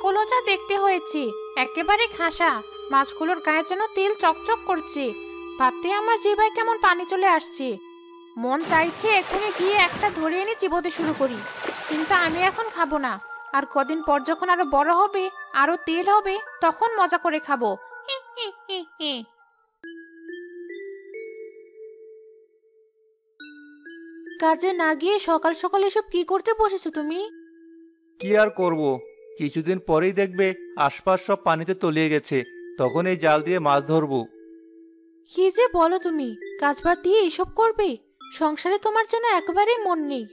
মাছগুলো যা দেখতে হয়েছে, একেবারে খাসা। মাছগুলোর গায়ে যেন তেল চকচক করছে। ভাবতে আমার জিভায় কেমন পানি চলে আসছে। মন চাইছে এখনই গিয়ে একটা ধরে এনে চিবোতে শুরু করি, কিন্তু আমি এখন খাবো না। আর কদিন পর যখন আরো বড় হবে, আরো তেল হবে, তখন মজা করে খাবো। হি হি হি হি। কাজে না গিয়ে সকাল সকাল এসব কি করতে বসেছো তুমি? কি আর করব, কিছুদিন পরেই দেখবে আশপাশ সব পানিতে তলিয়ে গেছে, তখন এই জাল দিয়ে মাছ ধরবো। কি যে বলো তুমি, কাজ বাদ দিয়ে এসব করবে? সংসারে তোমার জন্য একেবারেই মন নেই।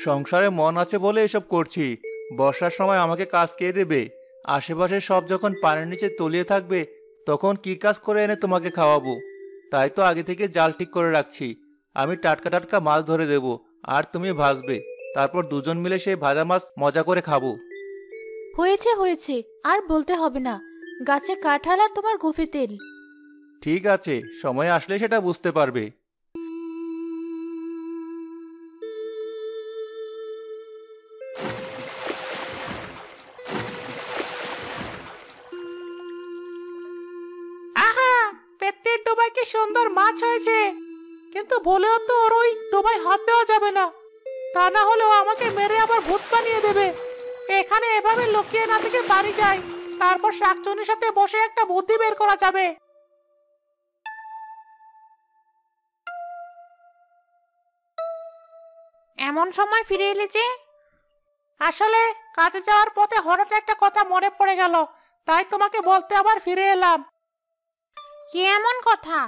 সংসারে মন আছে বলে এসব করছি। বর্ষার সময় আমাকে কাজ কে দেবে? আশেপাশে সব যখন পানির নিচে তলিয়ে থাকবে, তখন কি কাজ করে এনে তোমাকে খাওয়াবো? তাই তো আগে থেকে জাল ঠিক করে রাখছি। আমি টাটকা টাটকা মাছ ধরে দেব, আর তুমি ভাজবে। তারপর দুজন মিলে সেই ভাজা মাছ মজা করে খাবো। হয়েছে হয়েছে, আর বলতে হবে না। গাছে কাঁঠাল আর তোমার গুফে তেল। ঠিক আছে, সময় আসলে সেটা বুঝতে পারবে। আহা, পেটের ডোবায় কি সুন্দর মাছ হয়েছে। কিন্তু বলেও তো ওর ওই ডোবায় হাত দেওয়া যাবে না, তা না হলেও আমাকে মেরে আবার ভূত বানিয়ে দেবে। এখানে এভাবে লুকিয়ে না থেকে বাড়ি যাই, তারপর শাকচুনির সাথে বসে একটা বুদ্ধি বের করা যাবে। এমন সময় ফিরে এলে যে? আসলে কাজে যাওয়ার পথে হঠাৎ একটা কথা মনে পড়ে গেল, তাই তোমাকে বলতে আবার ফিরে এলাম। কি এমন কথা?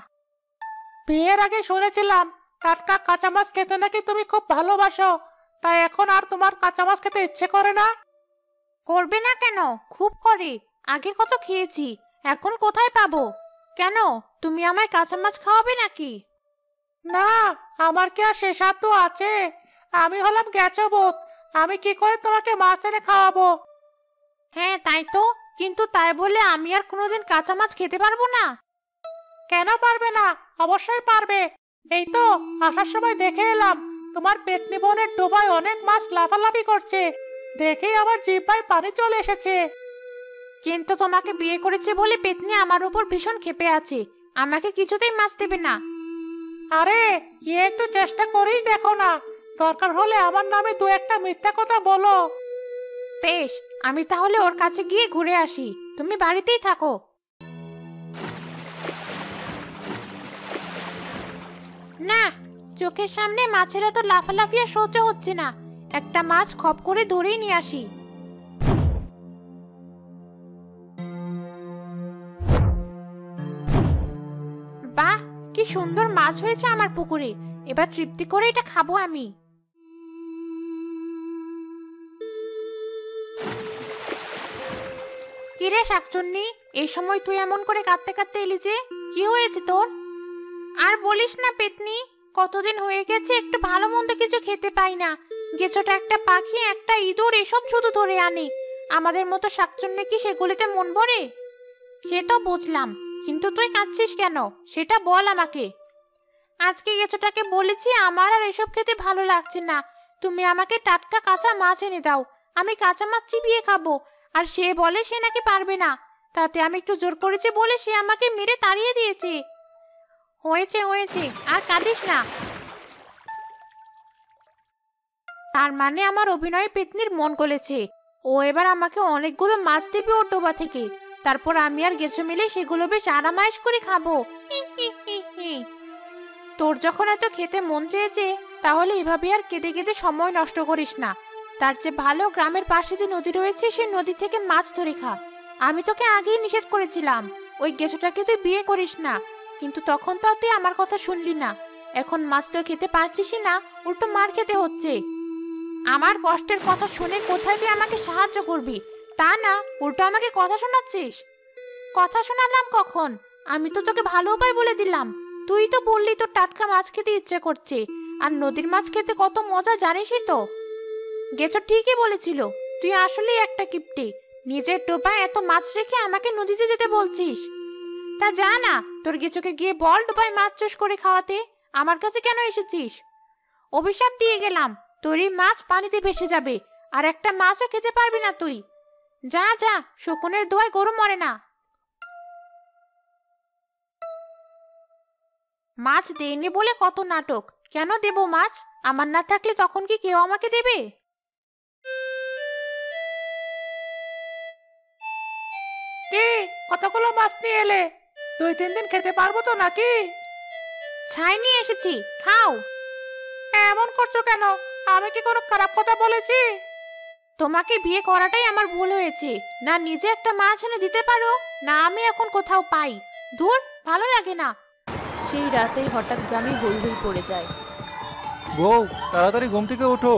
বিয়ের আগে শুনেছিলাম টাটকা কাঁচা মাছ খেতে নাকি তুমি খুব ভালোবাসো, তাই এখন আর তোমার কাঁচা মাছ খেতে ইচ্ছে করে না? করবে না কেন, খুব করে। আগে কত খেয়েছি, এখন কোথায় পাবো? কেন, তুমি আমায় কাঁচা মাছ খাওয়াবে নাকি? না, আমার কি আর সে সাধ্য আছে? আমি হলাম গেছো ভূত, আমি কি করে তোমাকে মাছ এনে খাওয়াবো? হ্যাঁ তাই তো, কিন্তু তাই বলে আমি আর কোনোদিন কাঁচা মাছ খেতে পারবো না? কেন পারবে না? অবশ্যই পারবে। এই তো আসার সময় দেখে এলাম তোমার পেতনি বোনের ডোবায় অনেক মাছ লাফালাফি করছে, দেখেই আমার জিহ্বায় পানি চলে এসেছে। কিন্তু তোমাকে বিয়ে করেছে বলে পেতনি আমার উপর ভীষণ ক্ষেপে আছে, আমাকে কিছুতেই মাছ দেবে না। আরে কি একটু চেষ্টা করেই দেখো না, দরকার হলে আমার নামে দু একটা মিথ্যা কথা বলো। বেশ, আমি তাহলে ওর কাছে গিয়ে ঘুরে আসি, তুমি বাড়িতেই থাকো। না, চোখের সামনে মাছের এত লাফালাফি আর সহ্য হচ্ছে না। একটা মাছ খপ করে ধরেই নিয়ে আসি। বাহ, কি সুন্দর মাছ হয়েছে আমার পুকুরে। এবার তৃপ্তি করে এটা খাবো আমি। কিরে শাকচুন্নি, এই সময় তুই এমন করে কাঁদতে কাঁদতে এলি যে? কি হয়েছে তোর? আর বলিস না পেতনি, কতদিন হয়ে গেছে একটু ভালো মন্দ কিছু খেতে পাই না। গেছোটা একটা পাখি, একটা ইঁদুর এসব শুধু ধরে আনে। আমাদের মতো শাকচুন্নি কি সেগুলিতে মন ভরে? সে তো বুঝলাম, কিন্তু তুই কাঁদছিস কেন সেটা বল আমাকে। আজকে গেছোটাকে বলেছি আমার আর এসব খেতে ভালো লাগছে না, তুমি আমাকে টাটকা কাঁচা মাছ এনে দাও, আমি কাঁচা মাছ চিবিয়ে খাবো। আর সে বলে সে নাকি পারবে না, তাতে আমি একটু জোর করেছি বলে সে আমাকে মেরে তাড়িয়ে দিয়েছে। হয়েছে হয়েছে, আর কাঁদিস না। তার মানে আমার অভিনয় পেতনির মন গলেছে। ও এবার আমাকে অনেকগুলো মাছ দেবে ওর ডোবা থেকে, তারপর আমি আর গেছো মিলে সেগুলো বেশ আরামায়েশ করে খাবো। হি হি হি হি। তোর যখন এত খেতে মন চেয়েছে, তাহলে এভাবে আর কেঁদে কেঁদে সময় নষ্ট করিস না। তার চেয়ে ভালো গ্রামের পাশে যে নদী রয়েছে সেই নদী থেকে মাছ ধরে খা। আমি তোকে আগেই নিষেধ করেছিলাম ওই গেছোটাকে তুই বিয়ে করিস না, কিন্তু তখন তো তুই আমার কথা শুনলি না। এখন মাছ তো খেতে পারছিসই না, উল্টো মার খেতে হচ্ছে। আমার কষ্টের কথা শুনে কোথায় তুই আমাকে সাহায্য করবি, তা না উল্টো আমাকে কথা শোনাচ্ছিস। কথা শোনালাম কখন? আমি তো তোকে ভালো উপায় বলে দিলাম। তুই তো বললি তোর টাটকা মাছ খেতে ইচ্ছে করছে, আর নদীর মাছ খেতে কত মজা জানিসই তো। গেছো ঠিকই বলেছিল, তুই আসলেই একটা কিপটে। নিজের ডোবায় এত মাছ রেখে আমাকে নদীতে যেতে বলছিস। তা যা না, তোর গেছোকে গিয়ে বল ডোবায় মাছ চাষ করে খাওয়াতে। আমার কাছে কেন এসেছিস? অভিশাপ দিয়ে গেলাম, তোর এই মাছ পানিতে ভেসে যাবে, আর একটা মাছও খেতে পারবি না তুই। যা যা, শকুনের দোয়ায় গরু মরে না। মাছ দেয়নি বলে কত নাটক। কেন দেব মাছ? আমার না থাকলে তখন কি কেউ আমাকে দেবে? কি, কতগুলো মাছ নিয়ে এলে? 2-3 দিন খেতে পারবো তো নাকি? ছাই নিয়ে এসেছি, খাও। এমন করছো কেন? আমি কি কোনো খারাপ কথা বলেছি? তোমাকে বিয়ে করাটাই আমার ভুল হয়েছে। না নিজে একটা মাছ এনে দিতে পারো, না আমি এখন কোথাও পাই। দূর, ভালো লাগে না। সেই রাতেই হঠাৎ গ্রামে হই হই পড়ে যায়। বউ, তাড়াতাড়ি ঘুম থেকে ওঠো।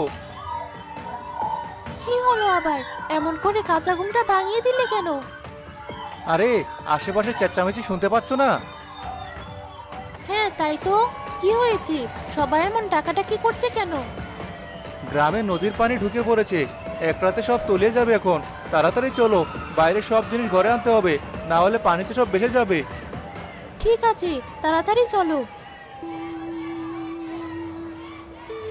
কি হলো আবার? এমন করে কাঁচা ঘুমটা ভাঙিয়ে দিলে কেন? আরে, আশেপাশে চেঁচামেচি শুনতে পাচ্ছ না? হ্যাঁ তাই তো। কি হয়েছে? সবাই এমন ডাকাডাকি করছে কেন? গ্রামে নদীর পানি ঢুকে পড়েছে। এক রাতে সব তলিয়ে যাবে এখন। তাড়াতাড়ি চলো, বাইরে সব জিনিস ঘরে আনতে হবে, না হলে পানিতে সব ভেসে যাবে। ঠিক আছে, তাড়াতাড়ি চলো।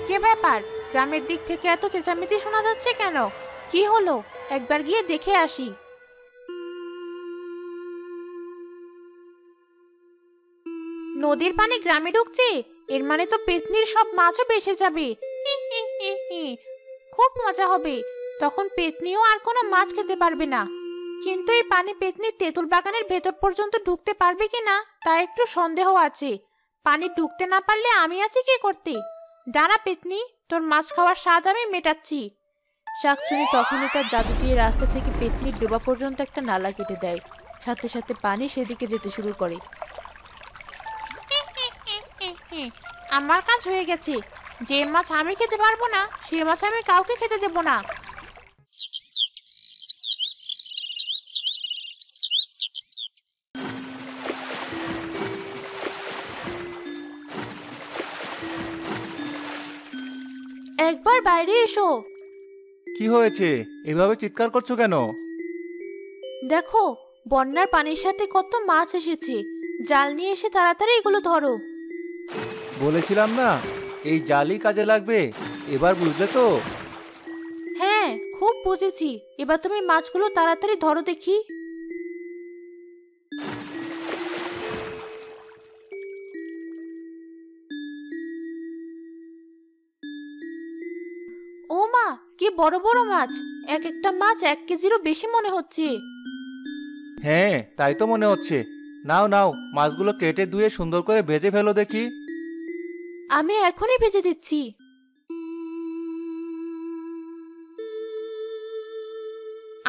কে ব্যাপার? গ্রামের দিক থেকে এত চেঁচামেচি শোনা যাচ্ছে কেন? কি হলো? একবার গিয়ে দেখে আসি। নদীর পানি গ্রামে ঢুকছে, এর মানে তো পেতনির সব মাছও ভেসে যাবে। খুব মজা হবে। তখন পেতনিও আর কোনো মাছ খেতে পারবে না। কিন্তু এই পানি পেতনির তেঁতুল বাগানের ভেতর পর্যন্ত ঢুকতে পারবে কিনা তা একটু সন্দেহ আছে। পানি ঢুকতে না পারলে আমি আছি কি করতে? দাঁড়া পেতনি, তোর মাছ খাওয়ার স্বাদ আমি মেটাচ্ছি। শাকচুনি তখনই তার জাদু দিয়ে রাস্তা থেকে পেতনির ডোবা পর্যন্ত একটা নালা কেটে দেয়। সাথে সাথে পানি সেদিকে যেতে শুরু করে। আমার কাজ হয়ে গেছে। যে মাছ আমি খেতে পারবো না, সে মাছ আমি কাউকে খেতে দেব না। একবার বাইরে এসো। কি হয়েছে? এভাবে চিৎকার করছো কেন? দেখো, বন্যার পানির সাথে কত মাছ এসেছে। জাল নিয়ে এসে তাড়াতাড়ি এগুলো ধরো। বলেছিলাম না, এই জালই কাজে লাগবে। এবার বুঝলে তো? হ্যাঁ, খুব বুঝেছি। এবার তুমি মাছগুলো তাড়াতাড়ি ধরো দেখি। ও মা, কি বড় বড় মাছ! এক একটা মাছ 1 কেজিরও বেশি মনে হচ্ছে। হ্যাঁ, তাই তো মনে হচ্ছে। নাও নাও, মাছগুলো কেটে ধুয়ে সুন্দর করে ভেজে ফেলো দেখি। আমি এখনই ভেজে দিচ্ছি।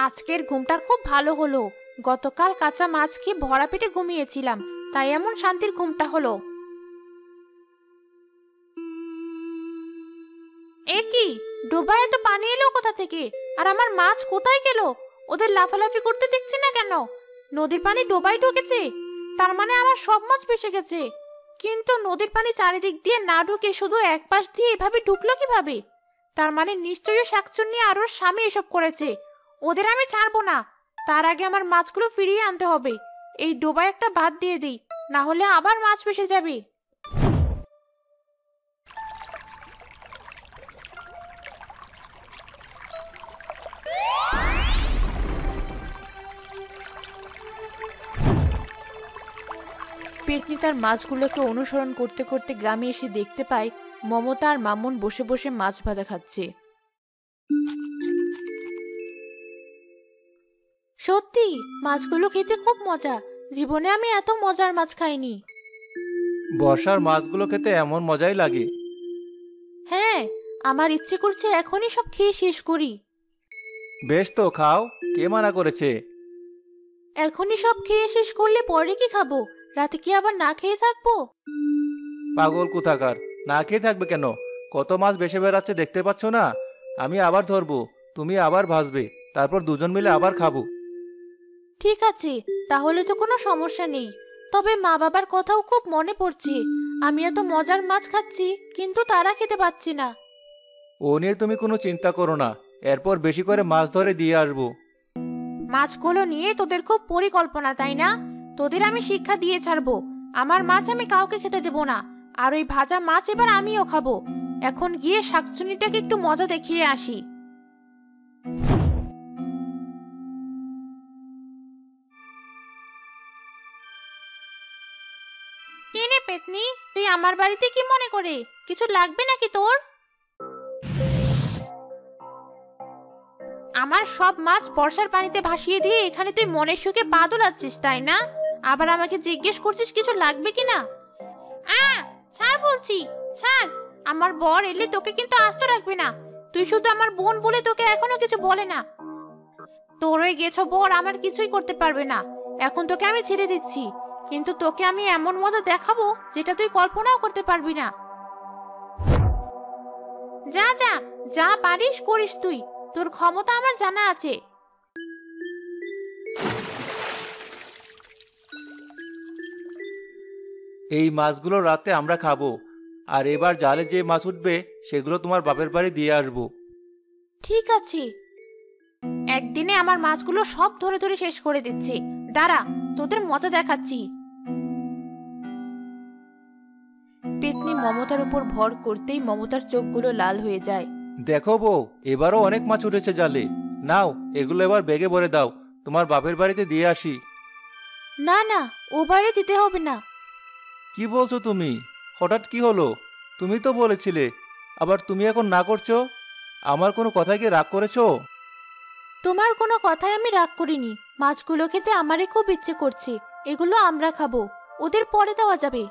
আজকের ঘুমটা খুব ভালো হলো। গতকাল কাঁচা মাছ খেয়ে ভরা পেটে ঘুমিয়েছিলাম, তাই এমন শান্তির ঘুমটা হলো। এ কি, ডোবায় তো পানি এলো কোথা থেকে? আর আমার মাছ কোথায় গেল? ওদের লাফালাফি করতে দেখছি না কেন? নদীর পানি ডোবায় ঢুকেছে, তার মানে আমার সব মাছ ভেসে গেছে। কিন্তু নদীর পানি চারিদিক দিয়ে না ঢুকে শুধু এক পাশ দিয়ে এভাবে ঢুকলো কিভাবে? তার মানে নিশ্চয়ই শাকচুন্নি আর ওর স্বামী এসব করেছে। ওদের আমি ছাড়বো না। তার আগে আমার মাছগুলো ফিরিয়ে আনতে হবে। এই ডোবায় একটা বাঁধ দিয়ে দিই, না হলে আবার মাছ ভেসে যাবে। পেতনি তার মাছগুলোকে অনুসরণ করতে করতে গ্রামে এসে দেখতে পায় মমতা আর মামুন বসে বসে মাছ ভাজা খাচ্ছে। সত্যি মাছগুলো খেতে খুব মজা। জীবনে আমি এত মজার মাছ খাইনি। বর্ষার মাছগুলো খেতে এমন মজাই লাগে। হ্যাঁ, আমার ইচ্ছে করছে এখনই সব খেয়ে শেষ করি। বেশ তো, খাও। কে মানা করেছে? এখনই সব খেয়ে শেষ করলে পরে কি খাবো? রাতে কি আবার না খেয়ে থাকবো? পাগল কোথাকার! না খেয়ে থাকবে কেন? কত মাছ ভেসে বেড়াচ্ছে দেখতে পাচ্ছ না? আমি আবার ধরবো, তুমি আবার ভাজবে, তারপর দুজন মিলে আবার খাবো। ঠিক আছে, তাহলে তো কোনো সমস্যা নেই। তবে মা বাবার কথাও খুব মনে পড়ছে। আমি এত মজার মাছ খাচ্ছি, কিন্তু তারা খেতে পাচ্ছি না। ও নিয়ে তুমি কোনো চিন্তা করো না, এরপর বেশি করে মাছ ধরে দিয়ে আসবো। মাছগুলো নিয়ে তোদের খুব পরিকল্পনা, তাই না? তোদের আমি শিক্ষা দিয়ে ছাড়বো। আমার মাছ আমি কাউকে খেতে দেবো না। আর ওই ভাজা মাছ এবার আমিও খাবো। এখন গিয়ে শাকচুনিটাকে একটু মজা দেখিয়ে আসি। পেতনি, তুই আমার বাড়িতে কি মনে করে? কিছু লাগবে নাকি তোর? আমার সব মাছ বর্ষার পানিতে ভাসিয়ে দিয়ে এখানে তুই মনের সুখে পা দোলাচ্ছিস, তাই না? আবার আমাকে জিজ্ঞেস করছিস কিছু লাগবে কিনা? ছাড় বলছি, ছাড়। আমার বর এলে তোকে কিন্তু আস্ত রাখবে না। তুই শুধু আমার বোন বলে তোকে এখনো কিছু বলে না। তোর ওই গেছো বর আমার কিছুই করতে পারবে না। এখন তোকে আমি ছেড়ে দিচ্ছি, কিন্তু তোকে আমি এমন মজা দেখাবো যেটা তুই কল্পনাও করতে পারবি না। যা যা, যা পারিস করিস তুই। তোর ক্ষমতা আমার জানা আছে। এই মাছগুলো রাতে আমরা খাবো, আর এবার জালে যে মাছ উঠবে সেগুলো তোমার বাপের বাড়ি দিয়ে আসবো। ঠিক আছে, একদিনে আমার মাছগুলো সব ধরে ধরে শেষ করে দিচ্ছি। দাঁড়া, তোদের মজা দেখাচ্ছি। পেতনি মমতার উপর ভর করতেই মমতার চোখগুলো লাল হয়ে যায়। দেখো বউ, এবারও অনেক মাছ উঠেছে জালে। নাও, এগুলো এবার বেগে ভরে দাও, তোমার বাপের বাড়িতে দিয়ে আসি। না না, ও বাড়ি দিতে হবে না। কি বলছো তুমি? হঠাৎ কি হলো? তুমি তো বলেছিলে, আবার তুমি এখন না করছো? আমার কোনো কথায় কি রাগ করেছো? তোমার কোনো কথাই আমি রাগ করিনি। মাছগুলো খেতে আমারই খুব ইচ্ছে করছে। এগুলো আমরা খাবো, ওদের পরে দেওয়া যাবে।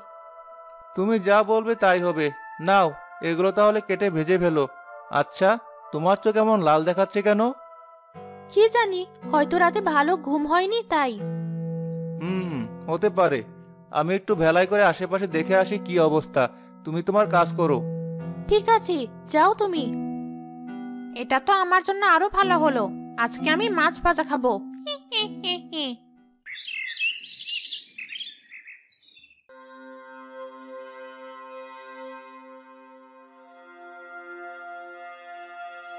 তুমি যা বলবে তাই হবে। নাও, এগুলো তাহলে কেটে ভেজে ফেলো। আচ্ছা, তোমার চোখ কেমন লাল দেখাচ্ছে কেন? কি জানি, হয়তো রাতে ভালো ঘুম হয়নি তাই। হতে পারে। আমি একটু ভেলাই করে আশেপাশে দেখে আসি কি অবস্থা। তুমি তোমার কাজ করো। ঠিক আছে, যাও তুমি। এটা তো আমার জন্য আরো ভালো হলো। আজকে আমি মাছ ভাজা খাবো।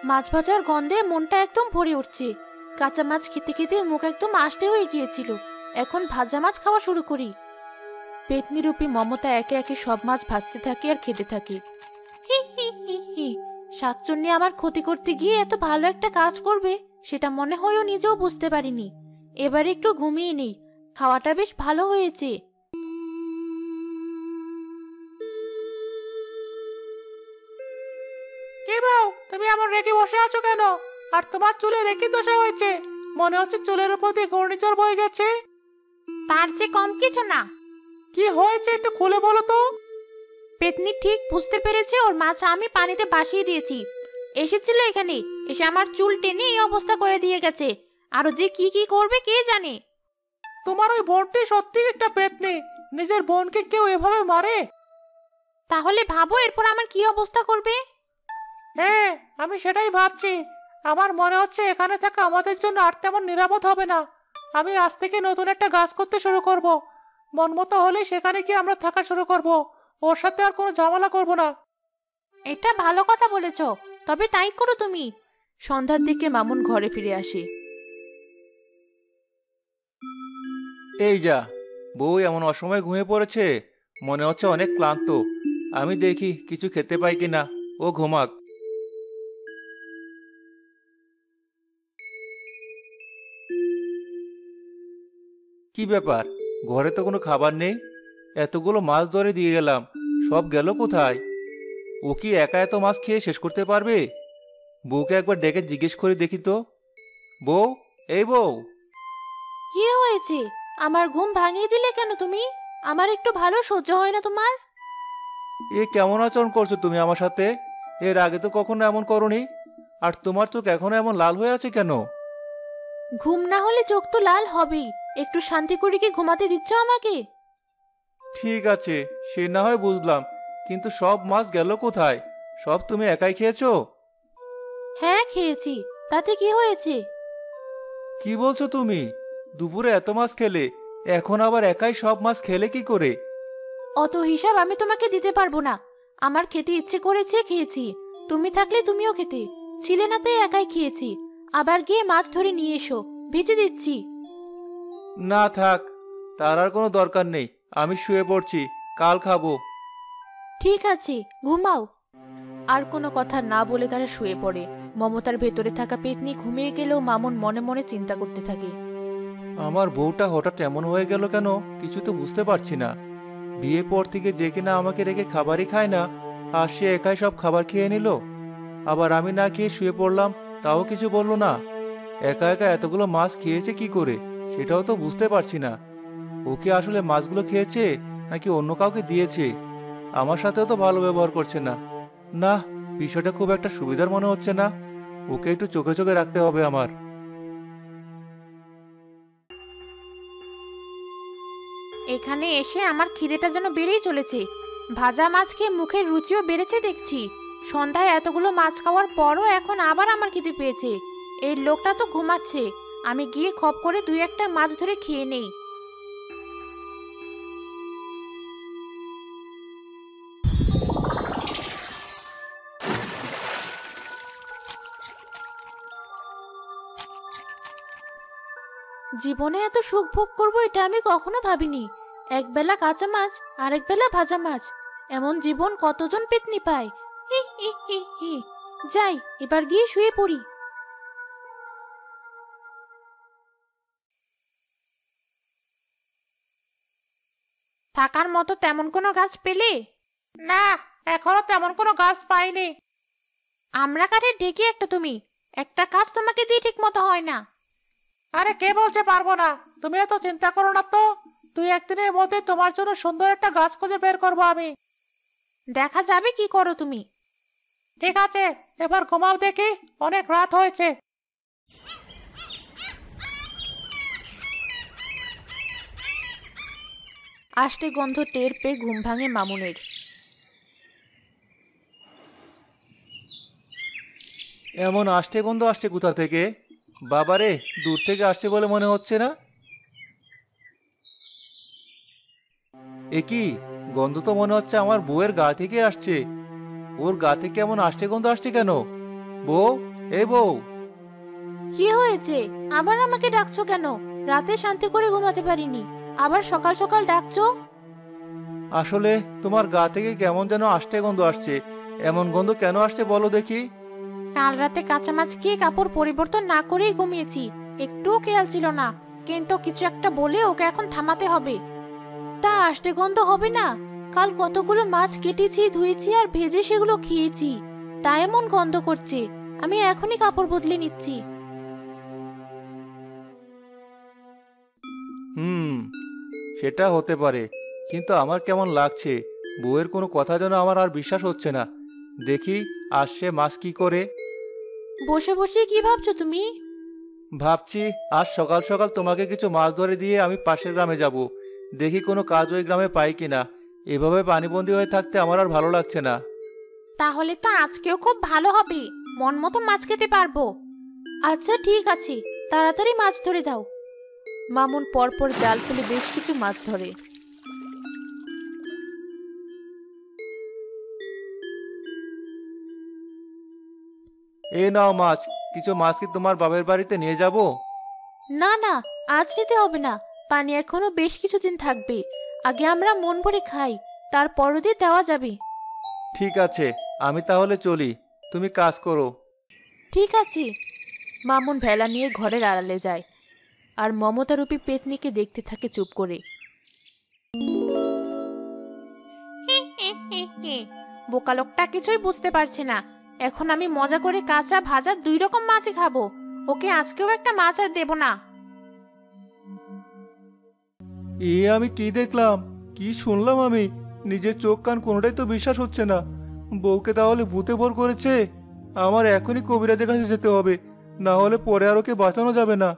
মাছ ভাজার গন্ধে মনটা একদম ভরে উঠছে। কাঁচা মাছ খেতে খেতে মুখ একদম আষ্টে হয়ে গিয়েছিল। এখন ভাজা মাছ খাওয়া শুরু করি। পেতনিরূপী মমতা একে একে সব মাছ ভাজতে থাকে আর খেতে থাকে। হি হি হি হি, শাকচুন্নি আমার ক্ষতি করতে গিয়ে এত ভালো একটা কাজ করবে সেটা মনে হয়ও নিজেও বুঝতে পারিনি। এবার একটু ঘুমিয়ে নেই, খাওয়াটা বেশ ভালো হয়েছে। কি বউ, তুমি এমন রেখে বসে আছো কেন? আর তোমার চুলে রেখে দশা হয়েছে, মনে হচ্ছে চুলের উপর দিয়ে ঘূর্ণিঝড় বয়ে গেছে। তার চেয়ে কম কিছু না। কি হয়েছে একটু খুলে বলো তো। পেতনি ঠিক বুঝতে পেরেছে ওর মাছ আমি পানিতে ভাসিয়ে দিয়েছি। এসেছিল এখানে, এসে আমার চুল টেনে এই অবস্থা করে দিয়ে গেছে। আরো যে কি কি করবে কে জানে। তোমার ওই বোনটি সত্যি একটা পেতনি। নিজের বোনকে কেউ এভাবে মারে? তাহলে ভাবো এরপর আমার কি অবস্থা করবে। হ্যাঁ, আমি সেটাই ভাবছি। আমার মনে হচ্ছে এখানে থাকা আমাদের জন্য আর তেমন নিরাপদ হবে না। আমি আজ থেকে নতুন একটা গাছ করতে শুরু করব। মন মতো হলে সেখানে গিয়ে আমরা থাকা শুরু করব। ওর সাথে আর কোনো ঝামেলা করব না। এটা ভালো কথা বলেছো, তবে তাই করো তুমি। সন্ধ্যার দিকে মামুন ঘরে ফিরে আসে। এই যা, বউ এমন অসময়ে ঘুমিয়ে পড়েছে। মনে হচ্ছে অনেক ক্লান্ত। আমি দেখি কিছু খেতে পাই কিনা। ও ঘুমাক। কি ব্যাপার, ঘরে তো কোনো খাবার নেই? এতগুলো মাছ ধরে দিয়ে গেলাম, সব গেল কোথায়? ও কি একা এত মাছ খেয়ে শেষ করতে পারবে? বউকে একবার ডেকে জিজ্ঞেস করে দেখি তো। বউ, এই বউ। কি হয়েছে? আমার ঘুম ভাঙিয়ে দিলে কেন তুমি? আমার একটু ভালো সহ্য হয় না তোমার? এ কেমন আচরণ করছো তুমি আমার সাথে? এর আগে তো কখনো এমন করনি। আর তোমার চোখ এখনো এমন লাল হয়ে আছে কেন? ঘুম না হলে চোখ তো লাল হবেই। একটু শান্তি করে কি ঘুমাতে দিচ্ছ আমাকে? ঠিক আছে, সে না হয় বুঝলাম, কিন্তু সব মাছ গেল কোথায়? সব তুমি একাই খেয়েছো? হ্যাঁ খেয়েছি, তাতে কি হয়েছে? কি বলছো তুমি? দুপুরে এত মাছ খেলে, এখন আবার একাই সব মাছ খেলে কি করে? অত হিসাব আমি তোমাকে দিতে পারবো না। আমার খেতে ইচ্ছে করেছে খেয়েছি, তুমি থাকলে তুমিও খেতে। ছিলে না তাই একাই খেয়েছি। আবার গিয়ে মাছ ধরে নিয়ে এসো, ভেজে দিচ্ছি। না থাক, তার আর কোনো দরকার নেই। আমি শুয়ে পড়ছি, কাল খাবো। ঠিক আছে, ঘুমাও। আর কোনো কথা না বলে তারা শুয়ে পড়ে। মমতার ভেতরে থাকা পেতনি ঘুমিয়ে গেলেও মামুন মনে মনে চিন্তা করতে থাকে। আমার বউটা হঠাৎ এমন হয়ে গেল কেন, কিছু তো বুঝতে পারছি না। বিয়ের পর থেকে যে কিনা আমাকে রেখে খাবারই খায় না, আর সে একাই সব খাবার খেয়ে নিল। আবার আমি না খেয়ে শুয়ে পড়লাম, তাও কিছু বললো না। একা একা এতগুলো মাছ খেয়েছে কি করে সেটাও তো বুঝতে পারছি না। ওকে আসলে মাছগুলো খেয়েছে নাকি অন্য কাউকে দিয়েছে? আমার সাথেও তো ভালো ব্যবহার করছে না। না, বিষয়টা খুব একটা সুবিধার মনে হচ্ছে না। ওকে একটু চোখে চোখে রাখতে হবে আমার। এখানে এসে আমার খিদেটা যেন বেড়েই চলেছে। ভাজা মাছ খেয়ে মুখের রুচিও বেড়েছে দেখছি। সন্ধ্যায় এতগুলো মাছ খাওয়ার পরও এখন আবার আমার খিদে পেয়েছে। এই লোকটা তো ঘুমাচ্ছে, আমি গিয়ে খপ করে 2-1টা মাছ ধরে খেয়ে নেই। জীবনে এত সুখ ভোগ করবো এটা আমি কখনো ভাবিনি। একবেলা কাঁচা মাছ, আরেক বেলা ভাজা মাছ, এমন জীবন কতজন পেতনি পায়। হি হি হি হি। যাই, এবার গিয়ে শুয়ে পড়ি। থাকার মতো তেমন কোনো গাছ পেলে? না, এখনো তেমন কোনো গাছ পাইনি। আমরা কাঠের ঢেকে একটা তুমি, একটা কাজ তোমাকে দিয়ে ঠিক মতো হয় না। আরে কে বলছে পারবো না? তুমি এত চিন্তা করো না তো। 2-1 দিনের মধ্যে তোমার জন্য সুন্দর একটা গাছ খুঁজে বের করবো আমি। দেখা যাবে কি করো তুমি। ঠিক আছে, এবার ঘুমাও দেখি, অনেক রাত হয়েছে। আষ্টে গন্ধ টের পেয়ে ঘুম ভাঙে মামুনের। এমন আষ্টে গন্ধ আসছে কোথা থেকে? বাবারে, দূর থেকে আসছে বলে মনে হচ্ছে না। এ কি গন্ধ? তো মনে হচ্ছে আমার বউয়ের গা থেকে আসছে। ওর গা থেকে এমন আষ্টে গন্ধ আসছে কেন? বউ, এই বউ। কি হয়েছে? আবার আমাকে ডাকছো কেন? রাতে শান্তি করে ঘুমাতে পারিনি, আবার সকাল সকাল ডাকছো। আসলে তোমার গা থেকে কেমন যেন আষ্টে গন্ধ আসছে। এমন গন্ধ কেন আসছে বলো দেখি। কাল রাতে কাঁচা মাছ খেয়ে কাপড় পরিবর্তন না করেই ঘুমিয়েছি, একটুও খেয়াল ছিল না। কিন্তু কিছু একটা বলে ওকে এখন থামাতে হবে। তা আষ্টে গন্ধ হবে না? কাল কতগুলো মাছ কেটেছি, ধুয়েছি আর ভেজে সেগুলো খেয়েছি, তাই এমন গন্ধ করছে। আমি এখনই কাপড় বদলে নিচ্ছি। সেটা হতে পারে, কিন্তু আমার কেমন লাগছে। বউয়ের কোনো কথা যেন আমার আর বিশ্বাস হচ্ছে না। দেখি আসছে মাছ কি করে। বসে বসে কি ভাবছো তুমি? ভাবছি আজ সকাল সকাল তোমাকে কিছু মাছ ধরে দিয়ে আমি পাশের গ্রামে যাব। দেখি কোনো কাজ ওই গ্রামে পাই কিনা। এভাবে পানিবন্দী হয়ে থাকতে আমার আর ভালো লাগছে না। তাহলে তো আজকেও খুব ভালো হবে, মন মতো মাছ খেতে পারবো। আচ্ছা ঠিক আছে, তাড়াতাড়ি মাছ ধরে দাও। মামুন পরপর জাল ফেলে বেশ কিছু মাছ ধরে। এ নাও মাছ। কিছু মাছ কি তোমার বাবার বাড়িতে নিয়ে যাব? না না, আজ নিতে হবে না, পানি এখনো বেশ কিছুদিন থাকবে। আগে আমরা মন ভরে খাই, তারপর দিয়ে দেওয়া যাবে। ঠিক আছে, আমি তাহলে চলি, তুমি কাজ করো। ঠিক আছে। মামুন ভেলা নিয়ে ঘরের আড়ালে যায় আর মমতারূপী পেতনিকে দেখতে থাকে চুপ করে। বোকা লোকটা কিছুই বুঝতে পারছে না। এখন আমি মজা করে কাঁচা ভাজা 2 রকম মাছই খাবো। ওকে আজকেও একটা মাছ আর দেব না। এ আমি কি দেখলাম, কি শুনলাম আমি? নিজের চোখ কান কোনোটাই তো বিশ্বাস হচ্ছে না। বউকে তাহলে ভূতে ভর করেছে। আমার এখনই কবিরাজের কাছে যেতে হবে, না হলে পরে আর ওকে বাঁচানো যাবে না।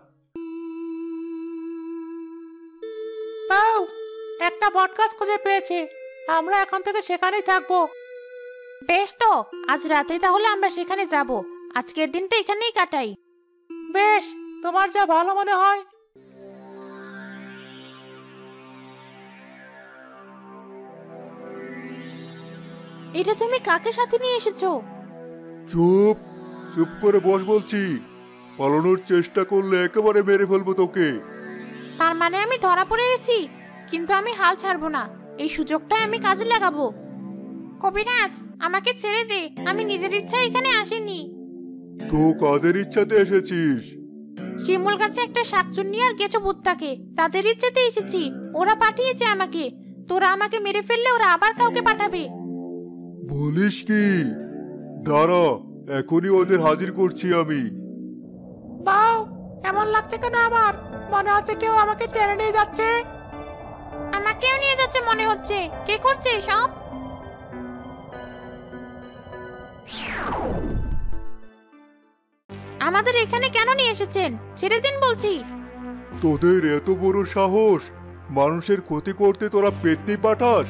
পাও, একটা বটগাছ খুঁজে পেয়েছি। আমরা এখন থেকে সেখানেই থাকবো। বেশ তো, আজ রাতেই তাহলে আমরা সেখানে যাব। আজকের দিনটা এখানেই কাটাই। বেশ, তোমার যা ভালো মনে হয়। এটা তুমি কাকে সাথে নিয়ে এসেছো? চুপ, চুপ করে বস বলছি। পালানোর চেষ্টা করলে একেবারে মেরে ফেলবো তোকে। তার মানে আমি ধরা পড়ে গেছি? কিন্তু আমি হাল ছাড়বো না, এই সুযোগটা আমি কাজে লাগাবো। কবিরাজ, আমাকে ছেড়ে দে, আমি নিজের ইচ্ছায় এখানে আসিনি। তো কাদের ইচ্ছাতে এসেছিস? শিমুল গাছে একটা শাকচুন্নি আর কেঁচো ভূত থাকে, তাদের ইচ্ছেতে এসেছি। ওরা পাঠিয়েছে আমাকে। তোরা আমাকে মেরে ফেললে ওরা আবার কাউকে পাঠাবে। বলিস কি? দাঁড়া, এখনই ওদের হাজির করছি আমি। বাউ, এমন লাগছে কেন আমার? মনে হচ্ছে কেউ আমাকে টেনে নিয়ে যাচ্ছে। আমাকেও নিয়ে যাচ্ছে মনে হচ্ছে। কে করছে এসব? আমাদের এখানে কেন নিয়ে এসেছেন? ছেড়ে দিন বলছি। তোদের এত বড় সাহস! মানুষের ক্ষতি করতে তোরা পেতনি পাঠাস?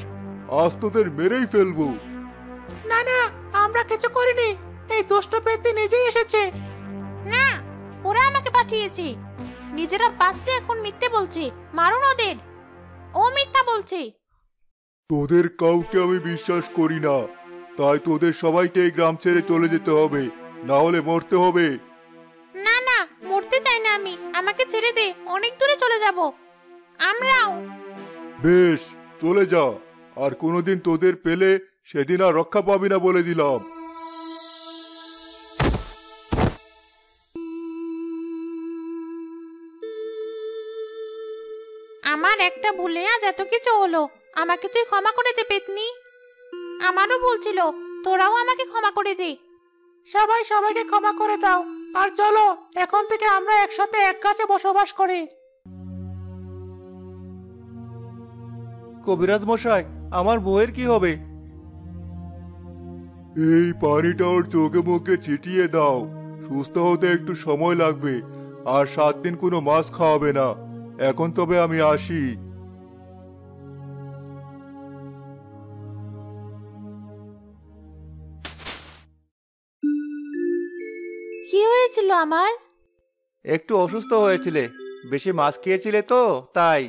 আজ তোদের মেরেই ফেলবো। না না, আমরা কিছু করিনি। এই দুষ্ট পেতনি নিজেই এসেছে। না, ওরা আমাকে পাঠিয়েছে। নিজেরা বাঁচতে এখন মিথ্যে বলছে। মারুন ওদের। ও মিথ্যা বলছে। তোদের কাউকে আমি বিশ্বাস করি না, তাই তোদের সবাইকে এই গ্রাম ছেড়ে চলে যেতে হবে, না হলে মরতে হবে। না না, মরতে চাই না আমি। আমাকে ছেড়ে দে, অনেক দূরে চলে যাব। আমরাও। বেশ, চলে যা। আর কোনোদিন তোদের পেলে সেদিন আর রক্ষা পাবি না বলে দিলাম। আমার একটা ভুলে আজ এত কিছু হলো। আমাকে তুই ক্ষমা করে দে পেতনি। আমারও বলছিল, তোরাও আমাকে ক্ষমা করে দে। সবাই সবাইকে ক্ষমা করে দাও। আর চলো, এখন থেকে আমরা একসাথে এক গাছে বসবাস করি। কবিরাজ মশাই, আমার বউয়ের কি হবে? এই পানিটা ওর চোখে মুখে ছিটিয়ে দাও। সুস্থ হতে একটু সময় লাগবে, আর 7 দিন কোনো মাছ খাওয়াবে না। এখন তবে আমি আসি। কি হয়েছিল আমার? একটু অসুস্থ হয়েছিলে, বেশি মাছ খেয়েছিলে তো তাই।